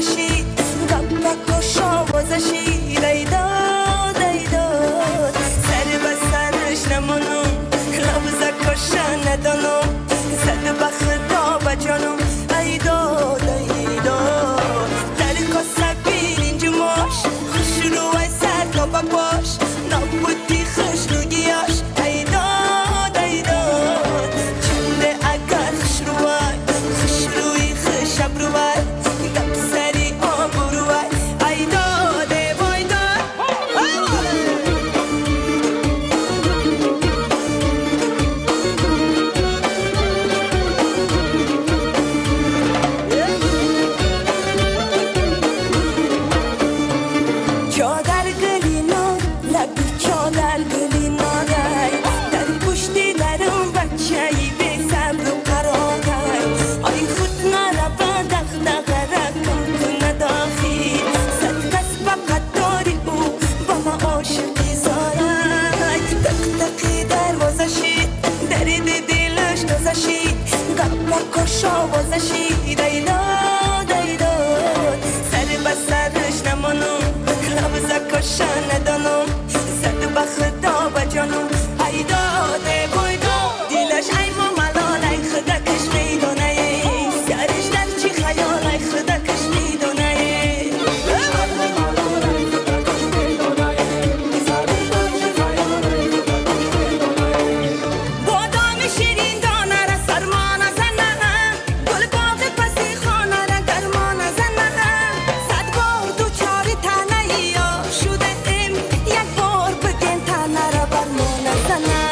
وزشی گپا کشا وزشی دیداد دیداد سر به سرش نمونم لبزا کشا ندانم زد به خدا و جانم ایداد ایداد در کاسه بیرینج ماش خوش روی سر تا باش نبودی خوش رویاش ایداد ایداد چنده اگر خوش روی خوش ابروی گپ سری آبروی ایداد ایداد چادر گلینا لبی چادر گلینا در پشتی درم بچه‌ای به صبر و قرارای آی خود نرفت دغدغه رکن کنه داخل صد کس فقط داری او با ما عاشقی زارای دق دروازشی درید دلش تازشی گپا کشا وزشی دیداد دیداد سر به سرش نمانم لبزا کشا ندانم زد به خدا و جانم ایداد ایداد دیلش ای ملال ای خدا کش میدونه سرش در چی خیال ای خدا کش میدونه بادام شیرین دانه را سرما نزنه گل باغ پسی خانه را گرما نزنه صد بار دوچاری تنه یا شده ام یک بار بگن تنه را بر ما نزنه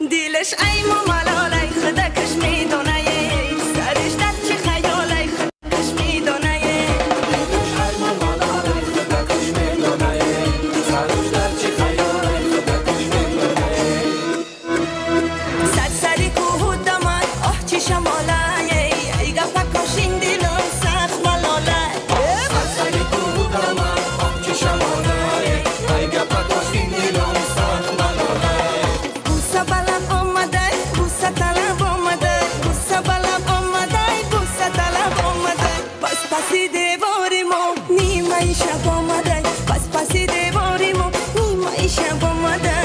دیلش ای ملال ای خدا کش میدونه سرش در چی خیال ای خدا کش میدونه سرسری کوه دمد آه چی شماله ای گپا کشین دیلم سخت ملاله بوسه بلم آمده بوسه طلب آمده بوسه بلم آمده بوسه طلب آمده پس پسی دیواری ما نیمه شب آمده پس پسی دیواری ما نیمه شب آمده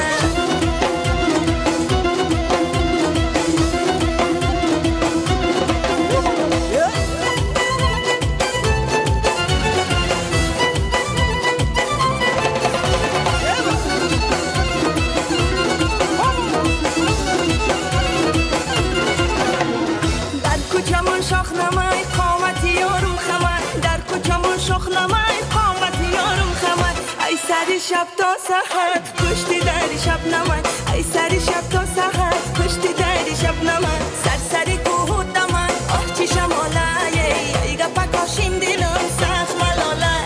در کوچمون شاخ نمای قامت یارم خمر در کوچمون شاخ نمای قامت یارم خمر ای سری شب تا سحر کشتی دری شب نمای ای سری شب تا سحر کشتی دری شب نمای سرسری کوه دمای آه چی شماله ای گپا کشین دیلم سخت ملاله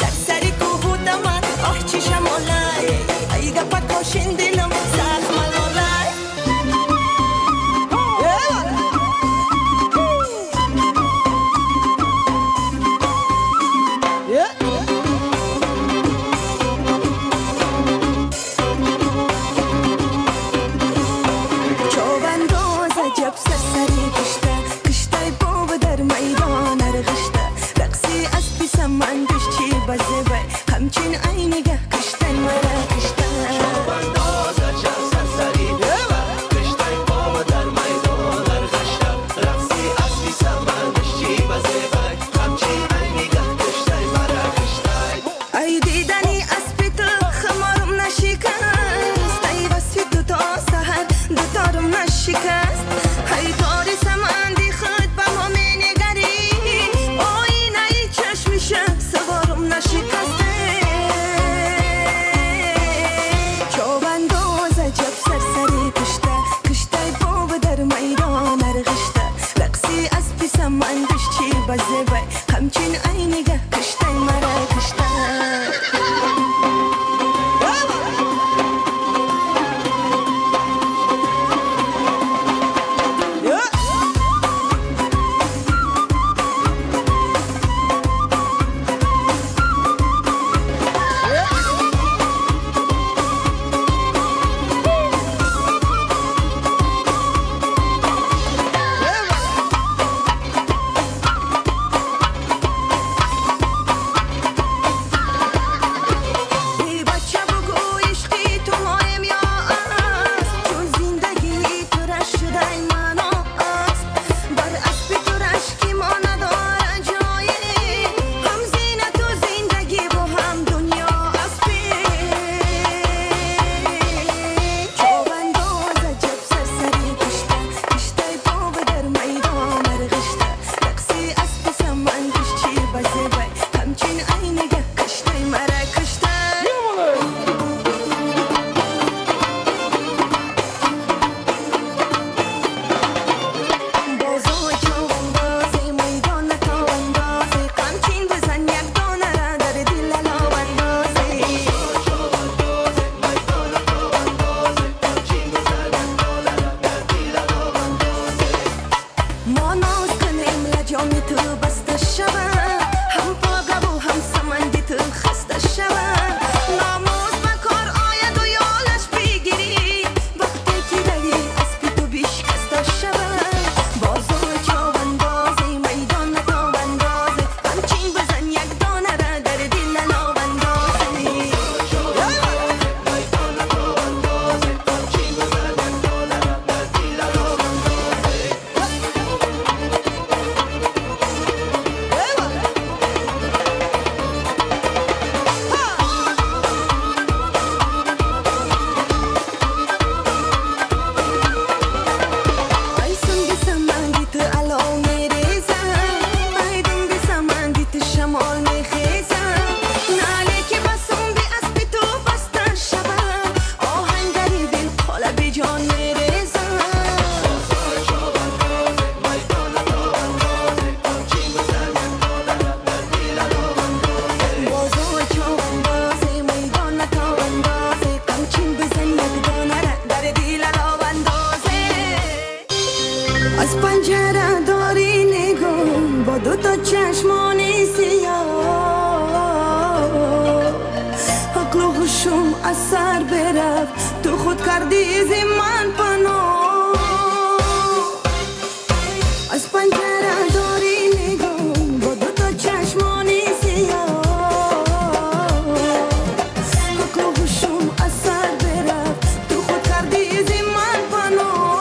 سرسری کوه دمای آه چی شماله ای گپا کشین دیلم سخت ملاله از پنجره داری نگاه با دو تا چشمانی سیاه عقل و هوشم از سر برفت تو خود کردی زی من پناه از پنجره داری نگاه با دو تا چشمانی سیاه عقل و هوشم از سر برفت تو خود کردی زی من پناه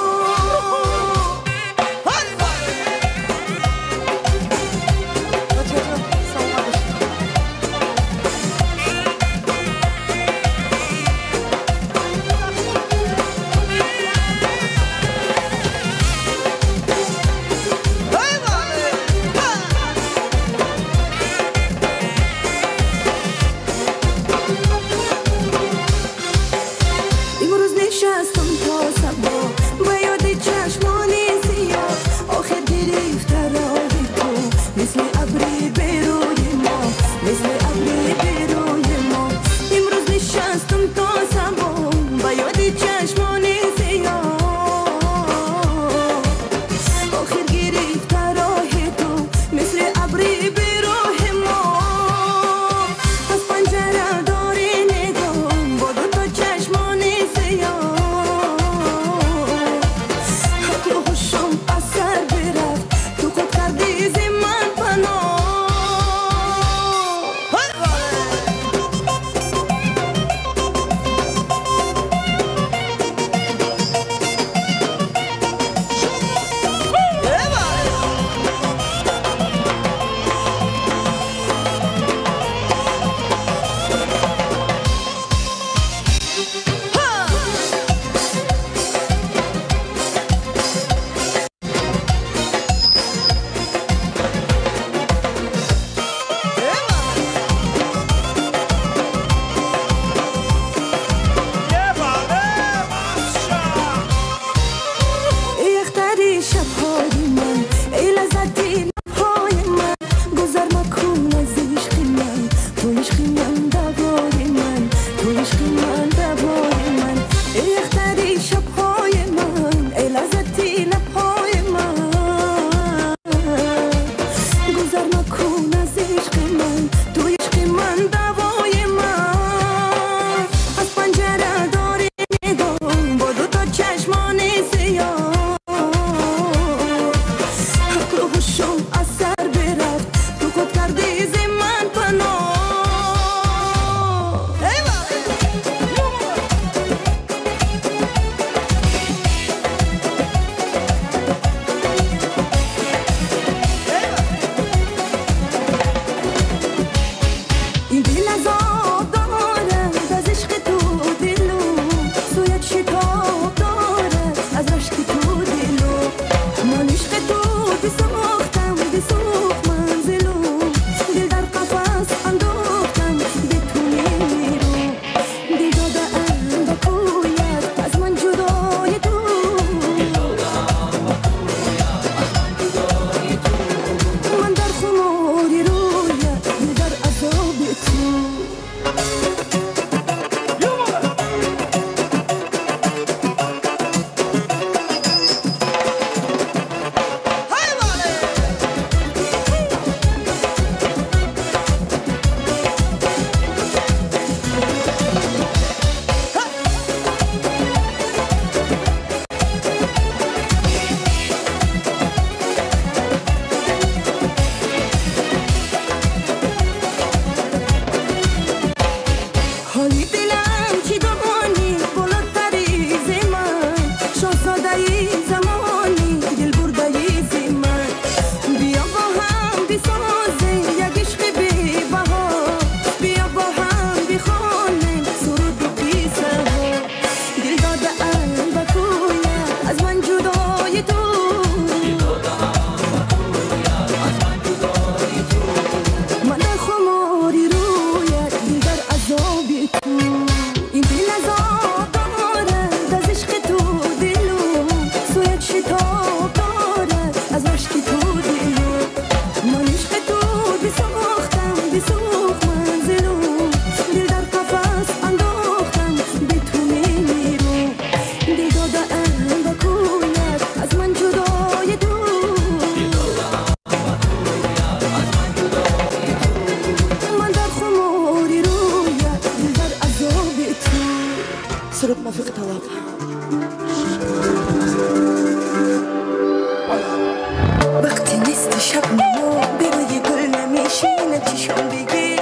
شب نمو به روی گل نمیشینه چشم بگی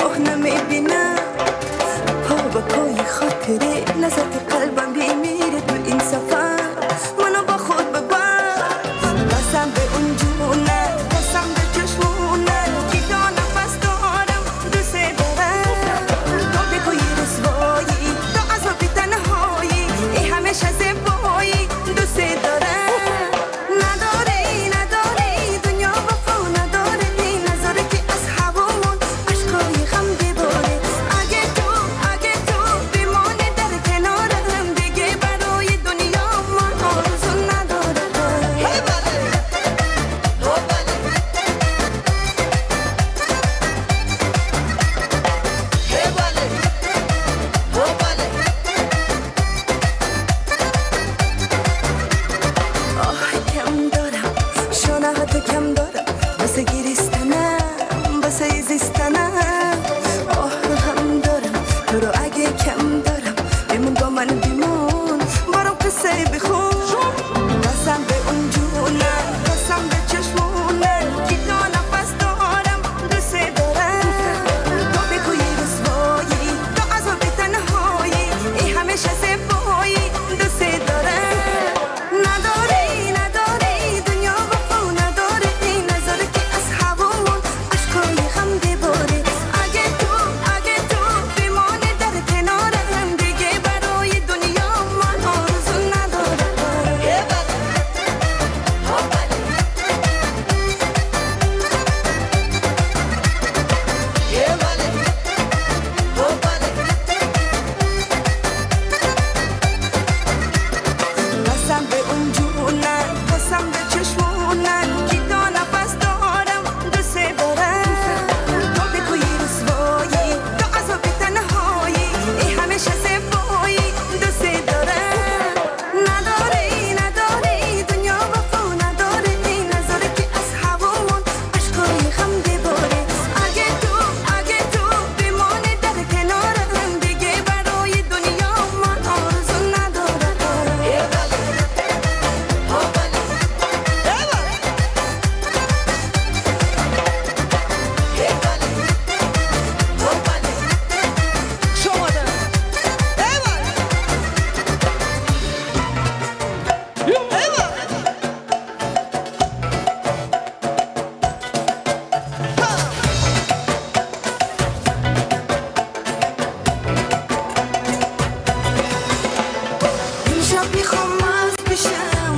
آه نمیبینم پا با پای خاطره نزد قلبم بیمیره تو این سفر منو با خود ببر قسم به اون جونه قسم به چشمونه که تا نفس دارم دوست دارم تو بگوی رسوایی تو عذابی تنهایی ای همیشه زیبایی دوست دارم کم دارم واسه گریستنم واسه زیستنم آه هم دارم تو رو اگه کم دارم بمون با من بیمون برام قصه بخون قسم به اون جونم قسم به چشمونم که تا نفس دارم دوست دارم تو بگوی رسوایی تو عذابی تنهایی ای همیشه زیبایی دوست دارم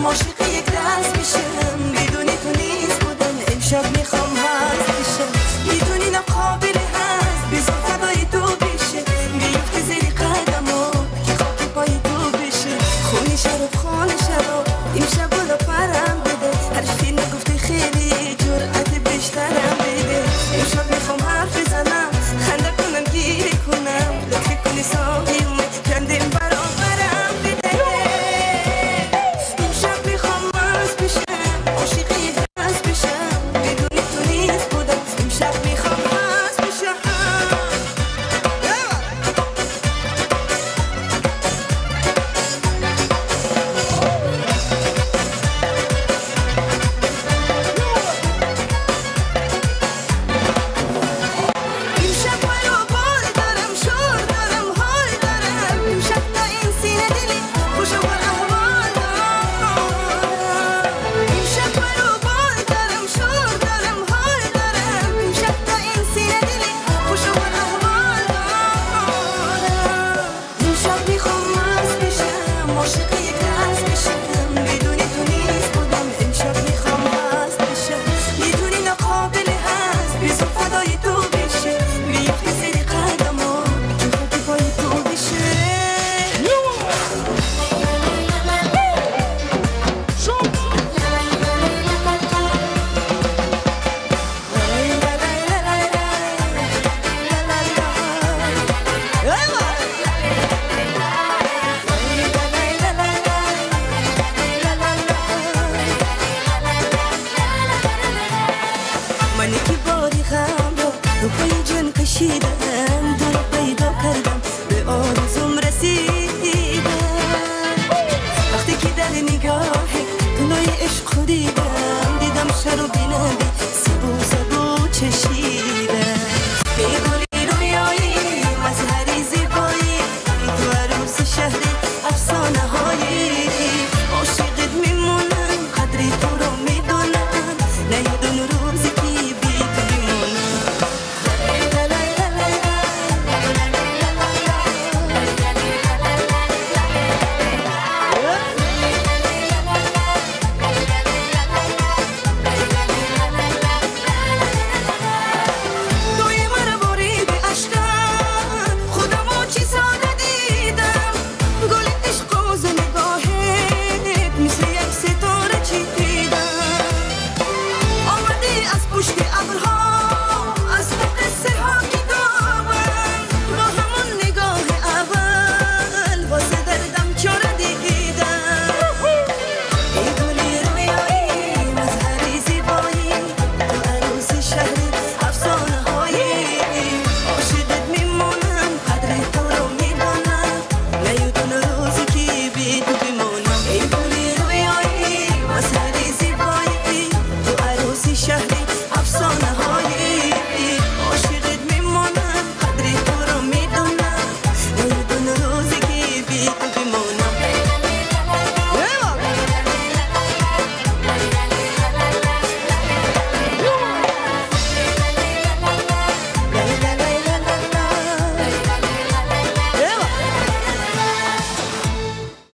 عاشق یک دست میشم بدون تو نیست بودن امشب میخوام هست بشم میدونی نقابل هست بزن فدای تو بشه بیفته زیر قدمو که خاک پای تو بشه خونی شراب خانه شراب امشب بالا پرم بده حرفی نگفته خیلی جرأت بیشترم بده امشب میخوام حرف بزنم خنده کنم گیری کنم لطفی کنی ساقی اومد کندیم برابرم بده کشیدم تو رو پیدا کردم به آرزوم رسیدم وقتی که در نگاه گلای عشق خودی